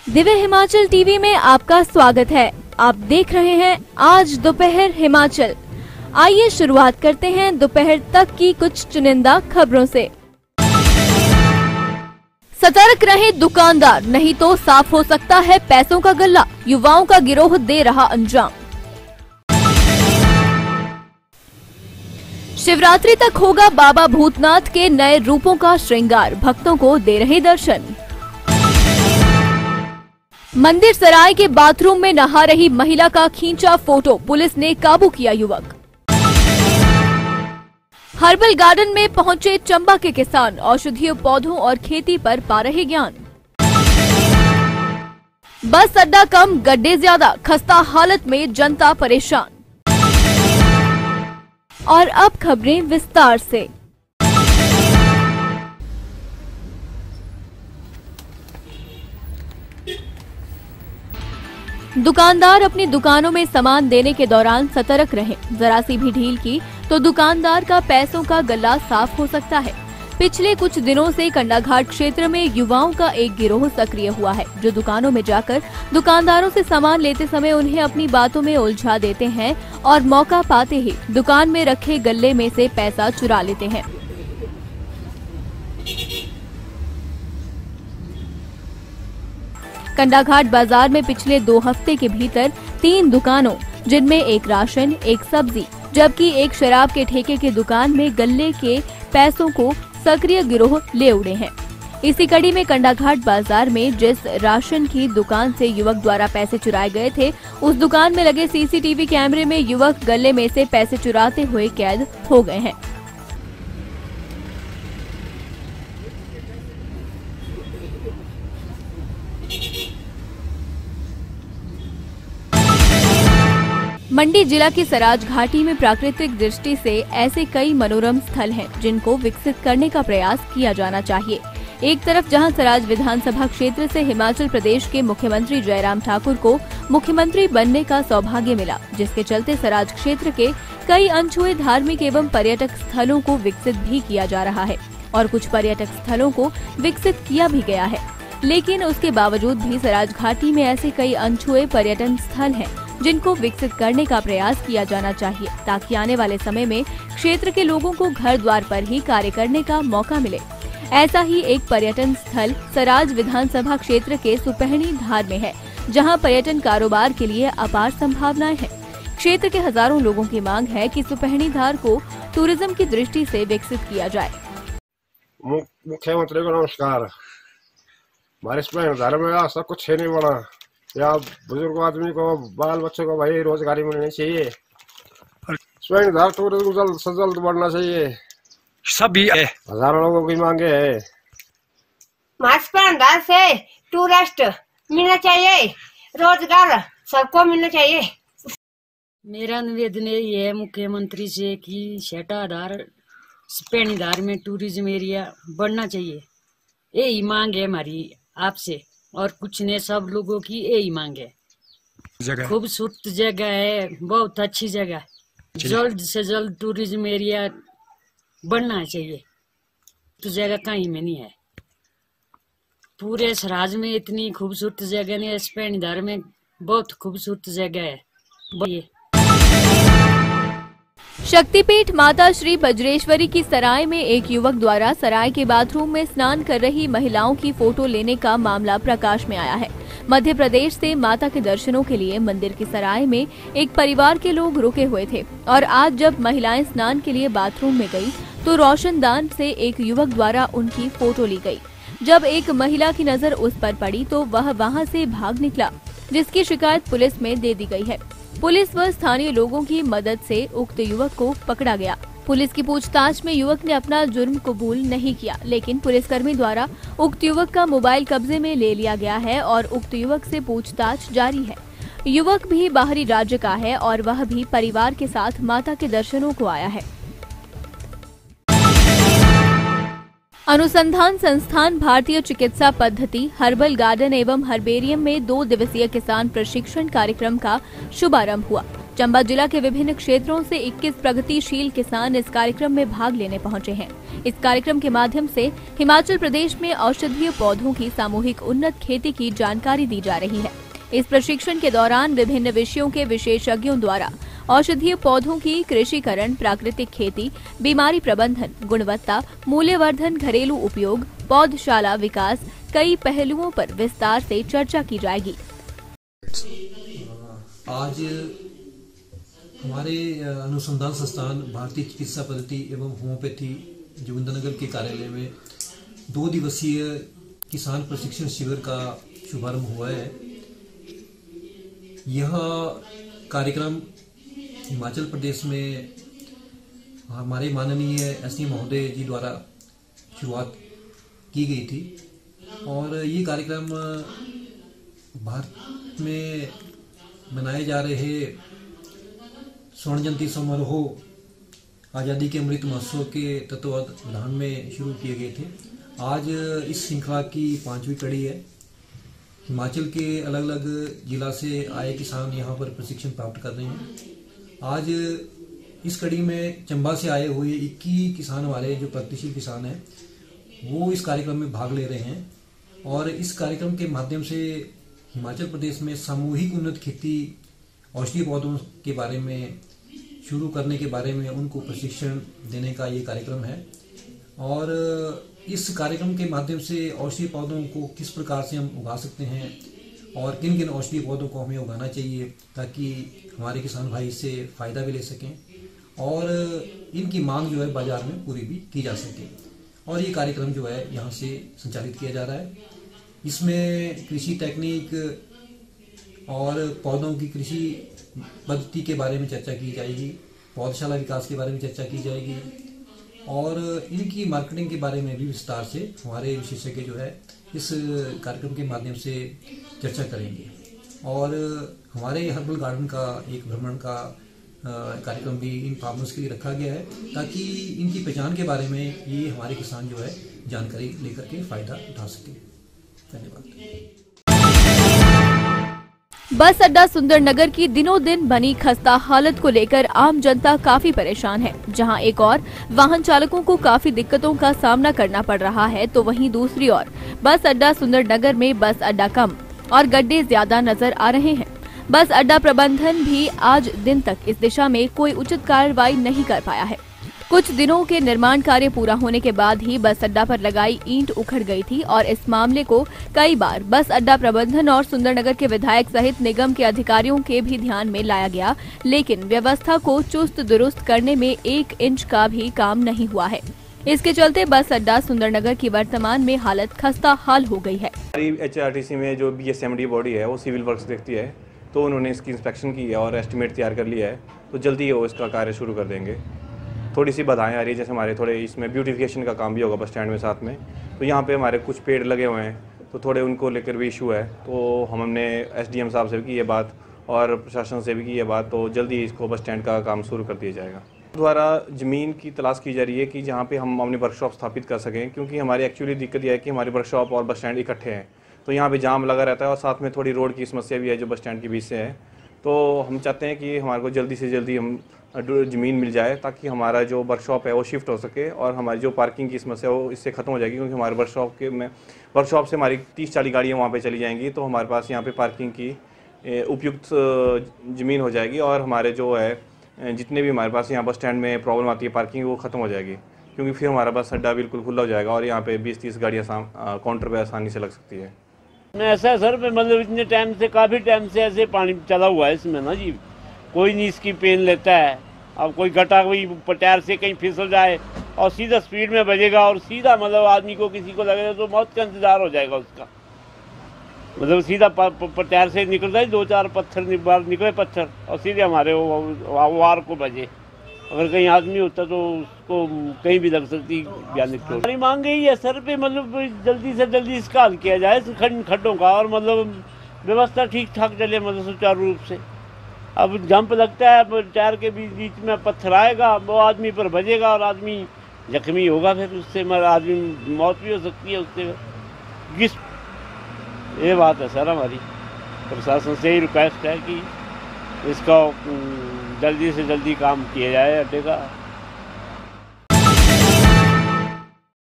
Divya Himachal TV में आपका स्वागत है। आप देख रहे हैं आज दोपहर हिमाचल। आइए शुरुआत करते हैं दोपहर तक की कुछ चुनिंदा खबरों से। सतर्क रहे दुकानदार, नहीं तो साफ हो सकता है पैसों का गल्ला। युवाओं का गिरोह दे रहा अंजाम। शिवरात्रि तक होगा बाबा भूतनाथ के नए रूपों का श्रृंगार, भक्तों को दे रहे दर्शन। मंदिर सराय के बाथरूम में नहा रही महिला का खींचा फोटो, पुलिस ने काबू किया युवक। हर्बल गार्डन में पहुंचे चंबा के किसान, औषधीय पौधों और खेती पर पा रहे ज्ञान। बस अड्डा कम, गड्ढे ज्यादा, खस्ता हालत में जनता परेशान। और अब खबरें विस्तार से। दुकानदार अपनी दुकानों में सामान देने के दौरान सतर्क रहें। जरा सी भी ढील की तो दुकानदार का पैसों का गल्ला साफ हो सकता है। पिछले कुछ दिनों से कंडाघाट क्षेत्र में युवाओं का एक गिरोह सक्रिय हुआ है, जो दुकानों में जाकर दुकानदारों से सामान लेते समय उन्हें अपनी बातों में उलझा देते हैं और मौका पाते ही दुकान में रखे गल्ले में से पैसा चुरा लेते हैं। कंडाघाट बाजार में पिछले 2 हफ्ते के भीतर 3 दुकानों, जिनमें एक राशन, एक सब्जी जबकि एक शराब के ठेके की दुकान में गल्ले के पैसों को सक्रिय गिरोह ले उड़े हैं। इसी कड़ी में कंडाघाट बाजार में जिस राशन की दुकान से युवक द्वारा पैसे चुराए गए थे, उस दुकान में लगे सीसीटीवी कैमरे में युवक गले में से पैसे चुराते हुए कैद हो गए हैं। मंडी जिला की सराज घाटी में प्राकृतिक दृष्टि से ऐसे कई मनोरम स्थल हैं, जिनको विकसित करने का प्रयास किया जाना चाहिए। एक तरफ जहां सराज विधानसभा क्षेत्र से हिमाचल प्रदेश के मुख्यमंत्री जयराम ठाकुर को मुख्यमंत्री बनने का सौभाग्य मिला, जिसके चलते सराज क्षेत्र के कई अनछुए धार्मिक एवं पर्यटक स्थलों को विकसित भी किया जा रहा है और कुछ पर्यटक स्थलों को विकसित किया भी गया है। लेकिन उसके बावजूद भी सराज घाटी में ऐसे कई अनछुए पर्यटन स्थल हैं, जिनको विकसित करने का प्रयास किया जाना चाहिए, ताकि आने वाले समय में क्षेत्र के लोगों को घर द्वार पर ही कार्य करने का मौका मिले। ऐसा ही एक पर्यटन स्थल सराज विधानसभा क्षेत्र के सुपहनी धार में है, जहां पर्यटन कारोबार के लिए अपार संभावनाएं हैं। क्षेत्र के हजारों लोगों की मांग है कि सुपहनी धार को टूरिज्म की दृष्टि से विकसित किया जाए। मुख्यमंत्री को नमस्कार। हमारे सुपहनी धार में ऐसा कुछ है नहीं बना, या बुजुर्ग आदमी को, बाल बच्चों को भाई रोजगारी मिलनी चाहिए। सुपहनी धार टूरिज्म जल्द से जल्द बढ़ना चाहिए। सभी हजारों लोगों की मांगे है। सुपहनी धार से टूरिस्ट मिलना चाहिए, रोजगार सबको मिलना चाहिए। मेरा निवेदन यही है मुख्यमंत्री से कि सेठाधार सुपहनी धार में टूरिज्म एरिया बढ़ना चाहिए। यही मांग है हमारी आपसे, और कुछ ने सब लोगों की यही मांग है। खूबसूरत जगह है, बहुत अच्छी जगह, जल्द से जल्द टूरिज्म एरिया बनना चाहिए। तो जगह कहीं में नहीं है, पूरे सराज में इतनी खूबसूरत जगह नहीं है। सुपहनी धार में बहुत खूबसूरत जगह है। शक्तिपीठ माता श्री बज्रेश्वरी की सराय में एक युवक द्वारा सराय के बाथरूम में स्नान कर रही महिलाओं की फोटो लेने का मामला प्रकाश में आया है। मध्य प्रदेश से माता के दर्शनों के लिए मंदिर की सराय में एक परिवार के लोग रुके हुए थे और आज जब महिलाएं स्नान के लिए बाथरूम में गई तो रोशनदान से एक युवक द्वारा उनकी फोटो ली गई। जब एक महिला की नजर उस पर पड़ी तो वह वहां से भाग निकला, जिसकी शिकायत पुलिस में दे दी गई है। पुलिस व स्थानीय लोगों की मदद से उक्त युवक को पकड़ा गया। पुलिस की पूछताछ में युवक ने अपना जुर्म कबूल नहीं किया, लेकिन पुलिसकर्मी द्वारा उक्त युवक का मोबाइल कब्जे में ले लिया गया है और उक्त युवक से पूछताछ जारी है। युवक भी बाहरी राज्य का है और वह भी परिवार के साथ माता के दर्शनों को आया है। अनुसंधान संस्थान भारतीय चिकित्सा पद्धति हर्बल गार्डन एवं हर्बेरियम में 2 दिवसीय किसान प्रशिक्षण कार्यक्रम का शुभारंभ हुआ। चंबा जिला के विभिन्न क्षेत्रों से 21 प्रगतिशील किसान इस कार्यक्रम में भाग लेने पहुंचे हैं। इस कार्यक्रम के माध्यम से हिमाचल प्रदेश में औषधीय पौधों की सामूहिक उन्नत खेती की जानकारी दी जा रही है। इस प्रशिक्षण के दौरान विभिन्न विषयों के विशेषज्ञों द्वारा औषधीय पौधों की कृषिकरण, प्राकृतिक खेती, बीमारी प्रबंधन, गुणवत्ता, मूल्यवर्धन, घरेलू उपयोग, पौधशाला विकास, कई पहलुओं पर विस्तार से चर्चा की जाएगी। आज हमारे अनुसंधान संस्थान भारतीय चिकित्सा पद्धति एवं होम्योपैथी जोगिंद्रनगर के कार्यालय में 2 दिवसीय किसान प्रशिक्षण शिविर का शुभारंभ हुआ है। यह कार्यक्रम हिमाचल प्रदेश में हमारे माननीय एसडीएम महोदय जी द्वारा शुरुआत की गई थी और ये कार्यक्रम भारत में मनाए जा रहे स्वर्ण जयंती समारोह आज़ादी के अमृत महोत्सव के तत्वावधान में शुरू किए गए थे। आज इस श्रृंखला की 5वीं कड़ी है। हिमाचल के अलग अलग जिला से आए किसान यहाँ पर प्रशिक्षण प्राप्त कर रहे हैं। आज इस कड़ी में चंबा से आए हुए 21 किसान हमारे जो प्रगतिशील किसान हैं वो इस कार्यक्रम में भाग ले रहे हैं और इस कार्यक्रम के माध्यम से हिमाचल प्रदेश में सामूहिक उन्नत खेती औषधीय पौधों के बारे में शुरू करने के बारे में उनको प्रशिक्षण देने का ये कार्यक्रम है। और इस कार्यक्रम के माध्यम से औषधीय पौधों को किस प्रकार से हम उगा सकते हैं और किन किन औषधीय पौधों को हमें उगाना चाहिए ताकि हमारे किसान भाई इससे फ़ायदा भी ले सकें और इनकी मांग जो है बाजार में पूरी भी की जा सके। और ये कार्यक्रम जो है यहाँ से संचालित किया जा रहा है। इसमें कृषि टेक्निक और पौधों की कृषि पद्धति के बारे में चर्चा की जाएगी, पौधशाला विकास के बारे में चर्चा की जाएगी और इनकी मार्केटिंग के बारे में भी विस्तार से हमारे विशेषज्ञ जो है इस कार्यक्रम के माध्यम से चर्चा करेंगे। और हमारे हर्बल गार्डन का एक भ्रमण का कार्यक्रम भी इन फार्मर्स के लिए रखा गया है ताकि इनकी पहचान के बारे में ये हमारे किसान जो है जानकारी लेकर के फायदा उठा सके। धन्यवाद। बस अड्डा सुंदरनगर की दिनों दिन बनी खस्ता हालत को लेकर आम जनता काफी परेशान है। जहां एक और वाहन चालकों को काफी दिक्कतों का सामना करना पड़ रहा है तो वहीं दूसरी ओर बस अड्डा सुंदरनगर में बस अड्डा कम और गड्ढे ज्यादा नजर आ रहे हैं। बस अड्डा प्रबंधन भी आज दिन तक इस दिशा में कोई उचित कार्रवाई नहीं कर पाया है। कुछ दिनों के निर्माण कार्य पूरा होने के बाद ही बस अड्डा पर लगाई ईंट उखड़ गई थी और इस मामले को कई बार बस अड्डा प्रबंधन और सुंदरनगर के विधायक सहित निगम के अधिकारियों के भी ध्यान में लाया गया, लेकिन व्यवस्था को चुस्त दुरुस्त करने में 1 इंच का भी काम नहीं हुआ है। इसके चलते बस अड्डा सुंदरनगर की वर्तमान में हालत खस्ता हाल हो गई है। HRTC में जो BSMD बॉडी है वो सिविल वर्क्स देखती है तो उन्होंने इसकी इंस्पेक्शन की है और एस्टिमेट तैयार कर लिया है तो जल्दी ही वो इसका कार्य शुरू कर देंगे। थोड़ी सी बाधाएं आ रही है, जैसे हमारे थोड़े इसमें ब्यूटिफिकेशन का काम भी होगा बस स्टैंड में साथ में, तो यहाँ पे हमारे कुछ पेड़ लगे हुए हैं तो थोड़े उनको लेकर भी इशू है। तो हमने SDM साहब से भी की ये बात और प्रशासन से भी की ये बात, तो जल्दी इसको बस स्टैंड का काम शुरू कर दिया जाएगा। द्वारा ज़मीन की तलाश की जा रही है कि जहाँ पे हम अपनी वर्कशॉप स्थापित कर सकें, क्योंकि हमारी एक्चुअली दिक्कत यह है कि हमारी वर्कशॉप और बस स्टैंड इकट्ठे हैं तो यहाँ पे जाम लगा रहता है और साथ में थोड़ी रोड की समस्या भी है जो बस स्टैंड के बीच से है। तो हम चाहते हैं कि हमारे को जल्दी से जल्दी हम ज़मीन मिल जाए ताकि हमारा जो वर्कशॉप है वो शिफ्ट हो सके और हमारी जो पार्किंग की समस्या वो इससे ख़त्म हो जाएगी, क्योंकि हमारे वर्कशॉप से हमारी 30-40 गाड़ियाँ वहाँ पे चली जाएंगी तो हमारे पास यहाँ पे पार्किंग की उपयुक्त ज़मीन हो जाएगी और हमारे जो है जितने भी हमारे पास यहाँ बस स्टैंड में प्रॉब्लम आती है पार्किंग वो ख़त्म हो जाएगी, क्योंकि फिर हमारा बस अड्डा बिल्कुल खुला हो जाएगा और यहाँ पे 20-30 गाड़ियाँ काउंटर पर आसानी से लग सकती है। ऐसा है सर, मतलब इतने टाइम से काफ़ी टाइम से ऐसे पानी चला हुआ है इसमें ना जी, कोई नहीं इसकी पेन लेता है। अब कोई गटा कोई टायर से कहीं फिसल जाए और सीधा स्पीड में बजेगा और सीधा मतलब आदमी को किसी को लगेगा तो मौत का इंतजार हो जाएगा उसका। मतलब सीधा टायर से निकल जाए 2-4 पत्थर निकले पत्थर और सीधे हमारे वार को बजे। अगर कहीं आदमी होता तो उसको कहीं भी लग सकती भयानक चोट। हमारी मांग यही है सर पे, मतलब जल्दी से जल्दी इसका हल किया जाए खड्डों का और मतलब व्यवस्था ठीक ठाक चले, मतलब सुचारू रूप से। अब जंप लगता है टायर के बीच में पत्थर आएगा वो आदमी पर बजेगा और आदमी जख्मी होगा, फिर उससे आदमी मौत भी हो सकती है उससे। ये बात है सर, हमारी प्रशासन से ही रिक्वेस्ट है कि इसका जल्दी से जल्दी काम किया जाए अड्डे का।